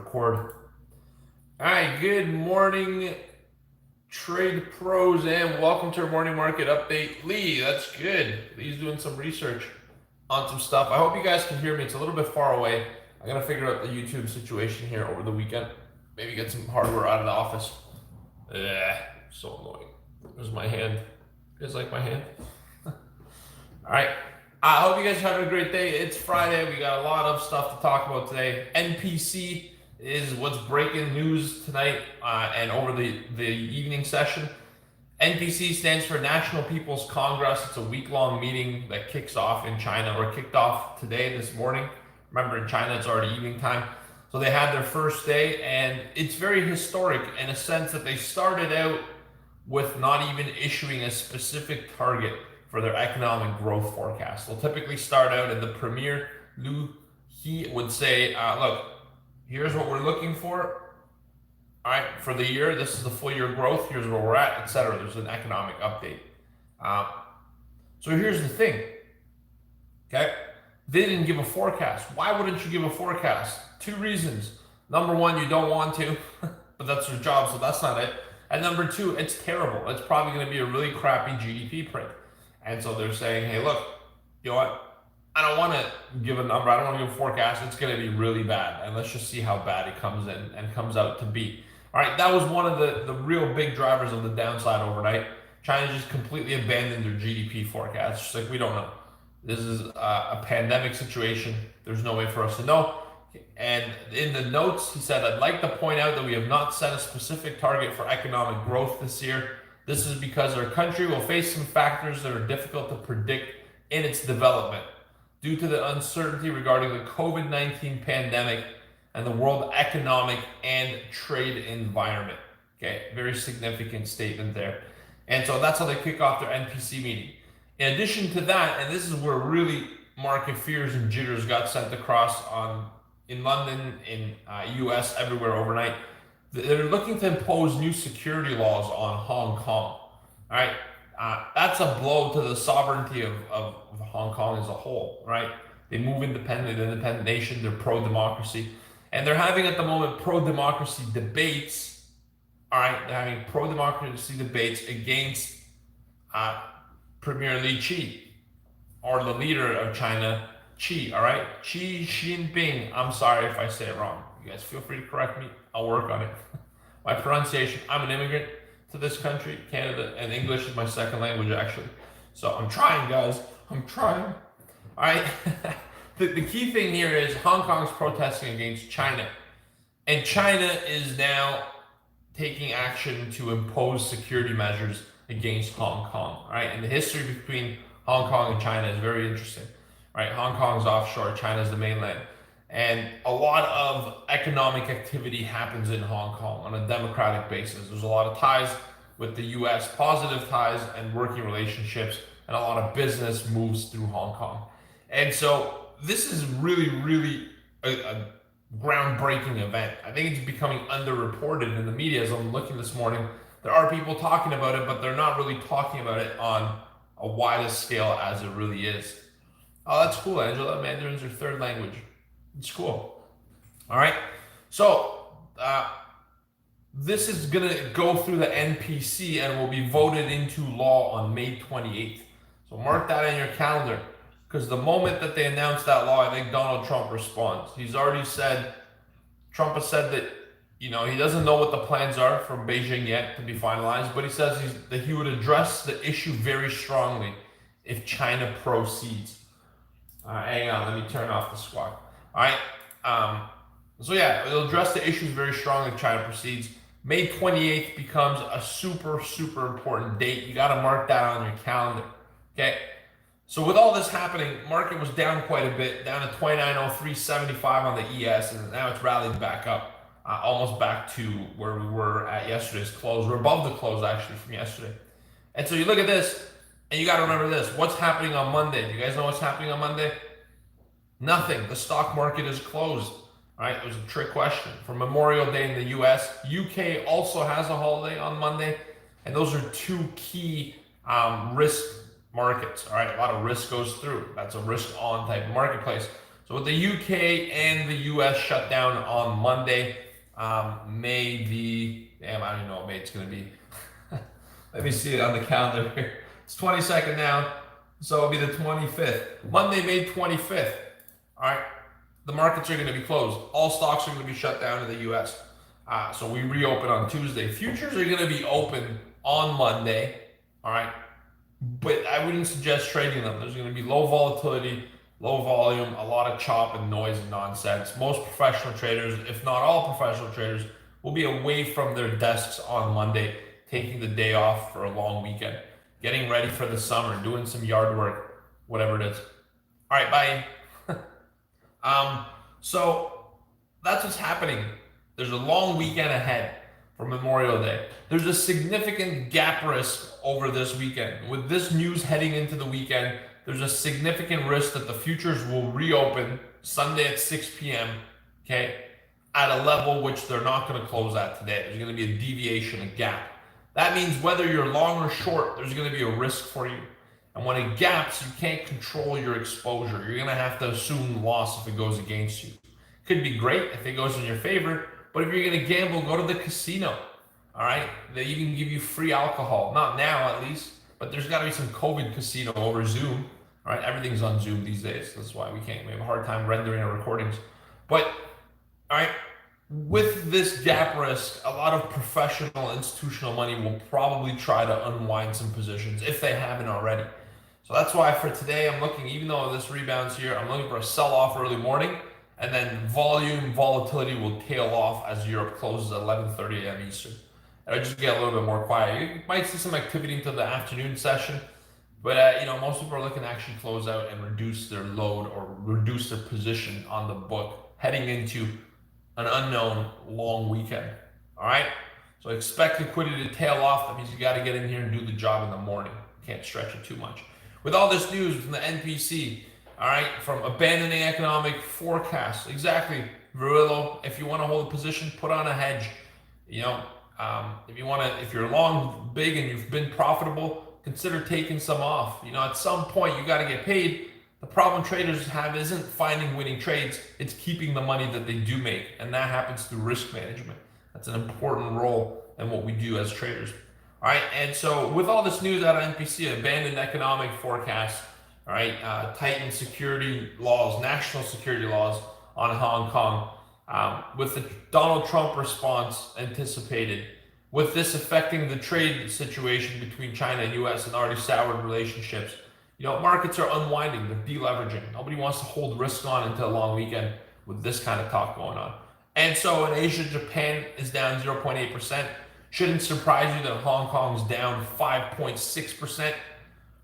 Record. All right, good morning, trade pros, and welcome to our morning market update. Lee, that's good. Lee's doing some research on some stuff. I hope you guys can hear me. It's a little bit far away. I gotta figure out the YouTube situation here over the weekend. Maybe get some hardware out of the office. So annoying. There's my hand. You guys like my hand? All right. I hope you guys are having a great day. It's Friday. We got a lot of stuff to talk about today. NPC is what's breaking news tonight and over the evening session. NPC stands for National People's Congress. It's a week-long meeting that kicks off in China, or kicked off today, this morning. Remember, in China, it's already evening time. So they had their first day, and it's very historic in a sense that they started out with not even issuing a specific target for their economic growth forecast. They'll typically start out, and the premier, Liu He, would say, look, here's what we're looking for. All right, for the year, this is the full year growth. Here's where we're at, etc. There's an economic update. So here's the thing. Okay, they didn't give a forecast. Why wouldn't you give a forecast? Two reasons. Number one, you don't want to, but that's their job, so that's not it. And number two, it's terrible. It's probably going to be a really crappy GDP print. And so they're saying, hey, look, you know what? I don't want to give a number. I don't want to give a forecast. It's going to be really bad. And let's just see how bad it comes in and comes out to be. All right, that was one of the real big drivers of the downside overnight. China just completely abandoned their GDP forecast. Just like, we don't know. This is a pandemic situation. There's no way for us to know. And in the notes, he said, I'd like to point out that we have not set a specific target for economic growth this year. This is because our country will face some factors that are difficult to predict in its development due to the uncertainty regarding the COVID-19 pandemic and the world economic and trade environment. Okay, very significant statement there. And so that's how they kick off their NPC meeting. In addition to that, and this is where really market fears and jitters got sent across in London, in US, everywhere overnight, they're looking to impose new security laws on Hong Kong. All right, that's a blow to the sovereignty of Hong Kong as a whole. Right, they move independent nation. They're pro-democracy, and they're having at the moment pro-democracy debates. All right, they're having pro-democracy debates against Premier Li Qi, or the leader of China, Xi. All right, Xi Jinping. I'm sorry if I say it wrong. You guys feel free to correct me. I'll work on it. My pronunciation, I'm an immigrant to this country, Canada, and English is my second language, actually. So I'm trying, guys. I'm trying. All right. The key thing here is Hong Kong's protesting against China. And China is now taking action to impose security measures against Hong Kong. All right. And the history between Hong Kong and China is very interesting. Right. Hong Kong's offshore, China's the mainland. And a lot of economic activity happens in Hong Kong on a democratic basis. There's a lot of ties with the US, positive ties and working relationships, and a lot of business moves through Hong Kong. And so this is really a groundbreaking event. I think it's becoming underreported in the media. As I'm looking this morning, there are people talking about it, but they're not really talking about it on a widest scale as it really is. Oh, that's cool, Angela. Mandarin's your third language. It's cool. All right. So this is going to go through the NPC and will be voted into law on May 28th. So mark that in your calendar, because the moment that they announce that law, I think Donald Trump responds. He's already said, Trump has said that, he doesn't know what the plans are from Beijing yet to be finalized, but he says that he would address the issue very strongly if China proceeds. Hang on, let me turn off the squawk. All right. So yeah, it'll address the issues very strongly if China proceeds. May 28th becomes a super important date. You got to mark that on your calendar. Okay. So with all this happening, market was down quite a bit, down to 2903.75 on the ES, and now it's rallied back up, almost back to where we were at yesterday's close. We're above the close actually from yesterday. And so you look at this, and you got to remember this. What's happening on Monday? Do you guys know what's happening on Monday? Nothing. The stock market is closed. All right, it was a trick question. For Memorial Day in the US, UK also has a holiday on Monday, and those are two key risk markets. All right, a lot of risk goes through. That's a risk on type of marketplace. So with the UK and the US shut down on Monday, May the, damn, I don't even know what May it's going to be. Let me see it on the calendar here. It's 22nd now, so it'll be the 25th. Monday, May 25th. All right, the markets are going to be closed. All stocks are going to be shut down in the US. So we reopen on Tuesday. Futures are going to be open on Monday. All right, but I wouldn't suggest trading them. There's going to be low volatility, low volume, a lot of chop and noise and nonsense. Most professional traders, if not all professional traders, will be away from their desks on Monday, taking the day off for a long weekend, getting ready for the summer, doing some yard work, whatever it is. All right, bye. So that's what's happening. There's a long weekend ahead for Memorial Day. There's a significant gap risk over this weekend. With this news heading into the weekend, there's a significant risk that the futures will reopen Sunday at 6 p.m., okay, at a level which they're not going to close at today. There's going to be a deviation, a gap. That means whether you're long or short, there's going to be a risk for you. And when it gaps, you can't control your exposure. You're going to have to assume loss if it goes against you. Could be great if it goes in your favor, but if you're going to gamble, go to the casino. All right? They even give you free alcohol. Not now, at least, but there's got to be some COVID casino over Zoom. All right? Everything's on Zoom these days. That's why we have a hard time rendering our recordings. But, all right, with this gap risk, a lot of professional institutional money will probably try to unwind some positions if they haven't already. So that's why for today, I'm looking, even though this rebounds here, I'm looking for a sell-off early morning, and then volatility will tail off as Europe closes at 11:30 a.m. Eastern. It'll just get a little bit more quiet. You might see some activity into the afternoon session, but most people are looking to actually close out and reduce their load or reduce their position on the book heading into an unknown long weekend. All right? So expect liquidity to tail off. That means you got to get in here and do the job in the morning. Can't stretch it too much. With all this news from the NPC, all right, from abandoning economic forecasts, exactly, Virillo, if you want to hold a position, put on a hedge. If you're long, big, and you've been profitable, consider taking some off. At some point, you got to get paid. The problem traders have isn't finding winning trades, it's keeping the money that they do make, and that happens through risk management. That's an important role in what we do as traders. All right, and so with all this news out of NPC, abandoned economic forecasts, all right, tightened security laws, national security laws on Hong Kong, with the Donald Trump response anticipated, with this affecting the trade situation between China and US and already soured relationships, markets are unwinding, they're deleveraging. Nobody wants to hold risk on into a long weekend with this kind of talk going on. And so in Asia, Japan is down 0.8%. Shouldn't surprise you that Hong Kong's down 5.6%.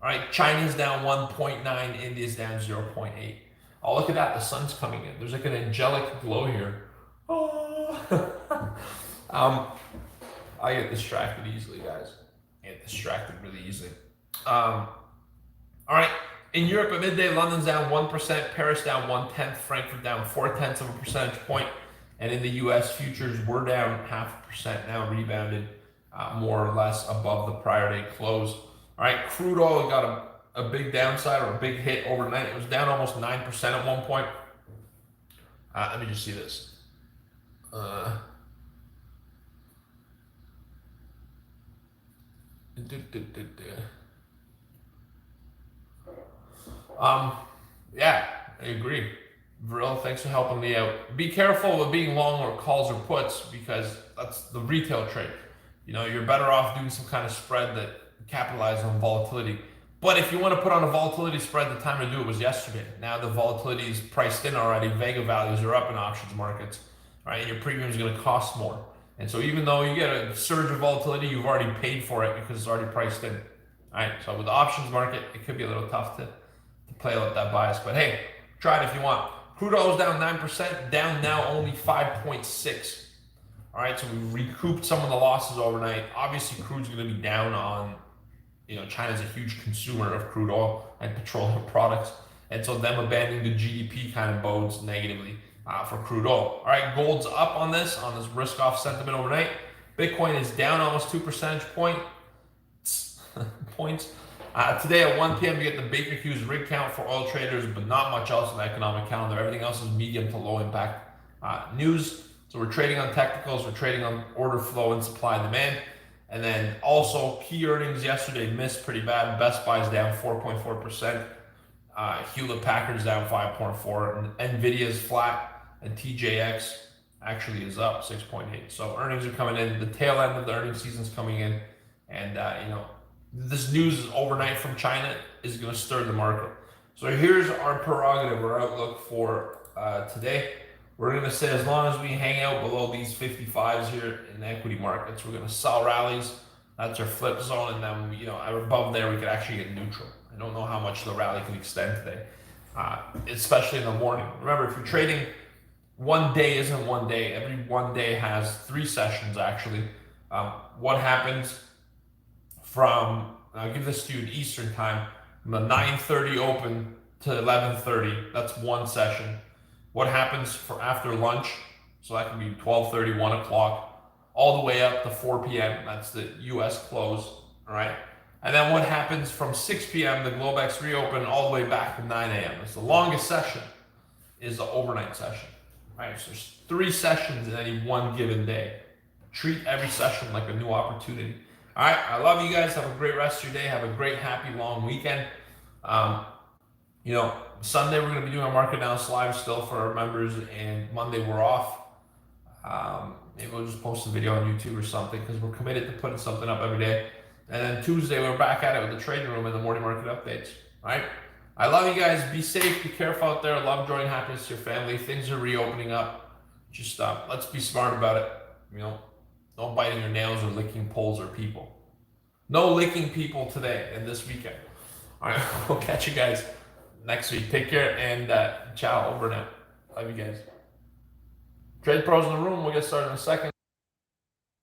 All right, China's down 1.9, India's down 0.8. Oh, look at that, the sun's coming in. There's like an angelic glow here. Oh. I get distracted easily, guys. I get distracted really easily. All right, in Europe at midday, London's down 1%, Paris down 0.1%, Frankfurt down 0.4 of a percentage point. And in the US, futures were down 0.5%, now rebounded more or less above the prior day close. All right, crude oil got a big downside or a big hit overnight. It was down almost 9% at one point. Let me just see this. Yeah, I agree. Vril, thanks for helping me out. Be careful with being long or calls or puts because that's the retail trade. You're better off doing some kind of spread that capitalizes on volatility. But if you want to put on a volatility spread, the time to do it was yesterday. Now the volatility is priced in already. Vega values are up in options markets, right? And your premium is going to cost more. And so even though you get a surge of volatility, you've already paid for it because it's already priced in. All right. So with the options market, it could be a little tough to play out that bias. But hey, try it if you want. Crude oil is down 9%, down now only 5.6. All right, so we recouped some of the losses overnight. Obviously, crude's going to be down on, China's a huge consumer of crude oil and petroleum products. And so them abandoning the GDP kind of bodes negatively for crude oil. All right, gold's up on this risk-off sentiment overnight. Bitcoin is down almost 2 percentage points. Today at 1 p.m. you get the Baker Hughes rig count for oil traders, but not much else on the economic calendar. Everything else is medium to low impact news. So we're trading on technicals, we're trading on order flow and supply and demand. And then also key earnings yesterday missed pretty bad. Best Buy's down 4.4%. Hewlett Packard's down 5.4%. And Nvidia's flat. And TJX actually is up 6.8%. So earnings are coming in. The tail end of the earnings season's coming in. And, this news is overnight from China is going to stir the market. So here's our prerogative or outlook for today. We're going to say as long as we hang out below these 55s here in the equity markets, we're going to sell rallies. That's our flip zone. And then, above there, we could actually get neutral. I don't know how much the rally can extend today, especially in the morning. Remember, if you're trading, one day isn't one day. Every one day has 3 sessions, actually. What happens from, I'll give this to you in Eastern time, from the 9:30 open to 11:30, that's one session. What happens for after lunch, so that can be 12:30, 1 o'clock, all the way up to 4 p.m., that's the US close, all right? And then what happens from 6 p.m., the Globex reopen, all the way back to 9 a.m. It's the longest session is the overnight session, right? So there's 3 sessions in any one given day. Treat every session like a new opportunity. All right, I love you guys. Have a great rest of your day. Have a great, happy, long weekend. Sunday we're going to be doing our market analysis live still for our members, and Monday we're off. Maybe we'll just post a video on YouTube or something because we're committed to putting something up every day. And then Tuesday we're back at it with the trading room and the morning market updates. All right, I love you guys. Be safe. Be careful out there. Love, joy, and happiness to your family. Things are reopening up. Just let's be smart about it. No biting your nails or licking poles or people. No licking people today and this weekend. All right, we'll catch you guys next week. Take care and ciao, over now. Love you guys. Trade pros in the room. We'll get started in a second.